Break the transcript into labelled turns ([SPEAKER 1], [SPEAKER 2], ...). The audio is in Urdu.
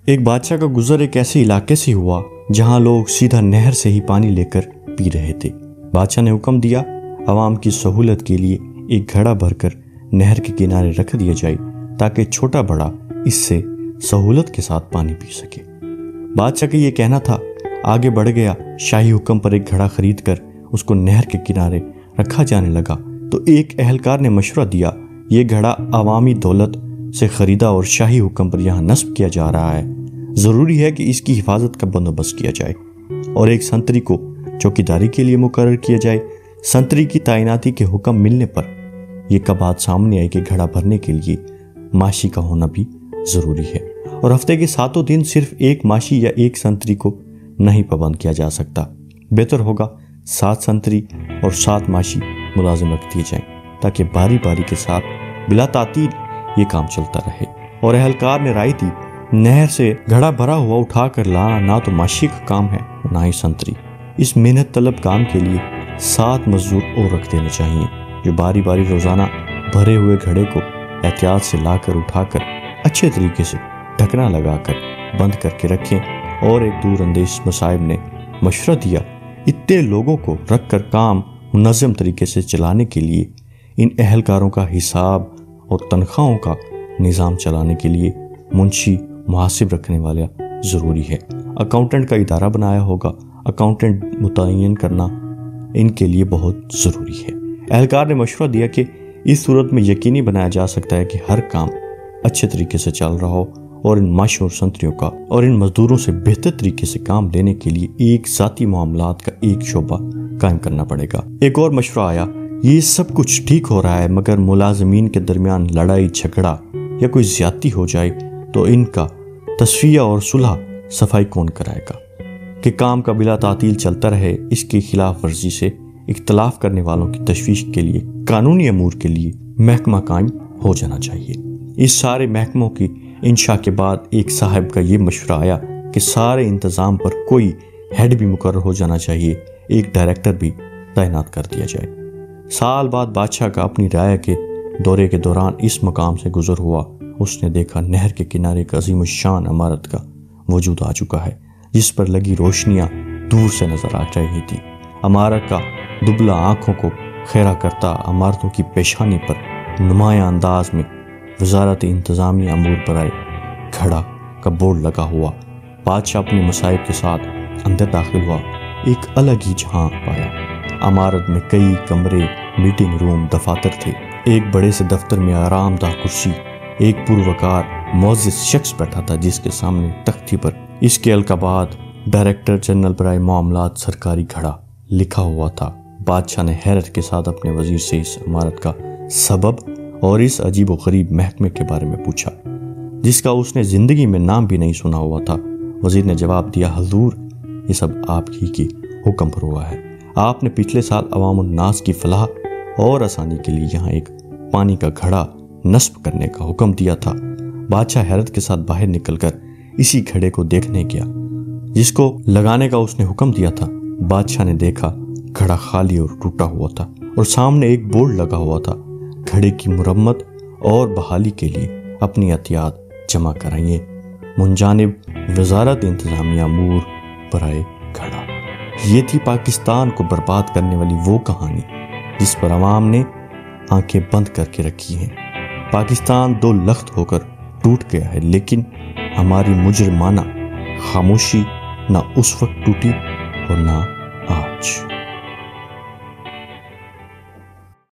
[SPEAKER 1] ایک بادشاہ کا گزر ایک ایسے علاقے سے ہوا جہاں لوگ سیدھا نہر سے ہی پانی لے کر پی رہے تھے۔ بادشاہ نے حکم دیا عوام کی سہولت کے لیے ایک گھڑا بھر کر نہر کے کنارے رکھ دیا جائے تاکہ چھوٹا بڑا اس سے سہولت کے ساتھ پانی پی سکے۔ بادشاہ کا یہ کہنا تھا، آگے بڑھ گیا، شاہی حکم پر ایک گھڑا خرید کر اس کو نہر کے کنارے رکھا جانے لگا تو ایک اہلکار نے مشورہ دیا، یہ گھڑا عوامی دولت سے خریدا اور شاہی حکم پر یہاں نصب کیا جا رہا ہے، ضروری ہے کہ اس کی حفاظت کا بندوبست کیا جائے اور ایک سنتری کو چوکیداری کے لیے مقرر کیا جائے۔ سنتری کی تعیناتی کے حکم ملنے پر یہ بات سامنے آئی کہ گھڑا بھرنے کے لیے ماشی کا ہونا بھی ضروری ہے اور ہفتے کے 7 دن صرف ایک ماشی یا ایک سنتری کو نہیں پابند کیا جا سکتا، بہتر ہوگا 7 سنتری اور 7 ماشی ملازم رکھ دیے جائیں تاکہ باری باری کے ساتھ بلا تعطیل یہ کام چلتا رہے۔ اور اہلکار نے رائے دی، نہر سے گھڑا بھرا ہوا اٹھا کر لانا نہ تو ماشی کا کام ہے نہ ہی سنتری، اس محنت طلب کام کے لیے 7 مزدور اور رکھ دینے چاہیے جو باری باری روزانہ بھرے ہوئے گھڑے کو احتیاط سے لا کر اٹھا کر اچھے طریقے سے ڈھکنا لگا کر بند کر کے رکھیں۔ اور ایک دور اندیش مصائب نے مشورہ دیا، اتنے لوگوں کو رکھ کر کام منظم طریقے سے چلانے کے لیے ان اہلکاروں کا حساب اور تنخواہوں کا نظام چلانے کے لیے منشی محاسب رکھنے والا ضروری ہے، اکاؤنٹنٹ کا ادارہ بنایا ہوگا، اکاؤنٹنٹ متعین کرنا ان کے لیے بہت ضروری ہے۔ اہلکار نے مشورہ دیا کہ اس صورت میں یقینی بنایا جا سکتا ہے کہ ہر کام اچھے طریقے سے چل رہا ہو اور ان ماشیوں اور سنتریوں کا اور ان مزدوروں سے بہتر طریقے سے کام لینے کے لیے ایک ذاتی معاملات کا ایک شعبہ قائم کرنا پڑے گا۔ ایک اور مشورہ آیا، یہ سب کچھ ٹھیک ہو رہا ہے مگر ملازمین کے درمیان لڑائی جھگڑا یا کوئی زیادتی ہو جائے تو ان کا تصفیہ اور صلح صفائی کون کرائے گا کہ کام کا بلا تعطیل چلتا رہے۔ اس کی خلاف ورزی سے اختلاف کرنے والوں کی تشویش کے لیے قانونی امور کے لیے محکمہ قائم ہو جانا چاہیے۔ اس سارے محکموں کی انشاء کے بعد ایک صاحب کا یہ مشورہ آیا کہ سارے انتظام پر کوئی ہیڈ بھی مقرر ہو جانا چاہیے، ایک ڈائریکٹر بھی تعینات کر دیا جائے۔ سال بعد بادشاہ کا اپنی رعایا کے دورے کے دوران اس مقام سے گزر ہوا، اس نے دیکھا نہر کے کنارے ایک عظیم الشان عمارت کا وجود آ چکا ہے جس پر لگی روشنیاں دور سے نظر آ رہی تھی۔ عمارت کا دبلا آنکھوں کو خیرہ کرتا عمارتوں کی پیشانی پر نمایاں انداز میں وزارت انتظامیہ امور برائے گھڑا کا بورڈ لگا ہوا۔ بادشاہ اپنے مصائب کے ساتھ اندر داخل ہوا، ایک الگ ہی جہاں پایا۔ عمارت میں کئی کمرے، میٹنگ روم، دفاتر تھے۔ ایک بڑے سے دفتر میں آرام دہ کرسی، ایک پروقار معزز شخص بیٹھا تھا جس کے سامنے تختی پر اس کے القابات ڈائریکٹر جنرل برائے معاملات سرکاری گھڑا لکھا ہوا تھا۔ بادشاہ نے حیرت کے ساتھ اپنے وزیر سے اس عمارت کا سبب اور اس عجیب و غریب محکمے کے بارے میں پوچھا جس کا اس نے زندگی میں نام بھی نہیں سنا ہوا تھا۔ وزیر نے جواب دیا، حضور یہ سب آپ ہی کے حکم پر ہوا ہے۔ آپ نے پچھلے سال عوام الناس کی فلاح اور آسانی کے لیے یہاں ایک پانی کا گھڑا نصب کرنے کا حکم دیا تھا۔ بادشاہ حیرت کے ساتھ باہر نکل کر اسی گھڑے کو دیکھنے گیا جس کو لگانے کا اس نے حکم دیا تھا۔ بادشاہ نے دیکھا گھڑا خالی اور ٹوٹا ہوا تھا اور سامنے ایک بورڈ لگا ہوا تھا، گھڑے کی مرمت اور بحالی کے لیے اپنی احتیاط جمع کرائیے، منجانب وزارت انتظامیہ امور برائے گھڑا۔ یہ تھی پاکستان کو برباد کرنے والی وہ کہانی جس پر عوام نے آنکھیں بند کر کے رکھی ہیں۔ پاکستان 2 لخت ہو کر ٹوٹ گیا ہے، لیکن ہماری مجرمانہ خاموشی نہ اس وقت ٹوٹی اور نہ آج۔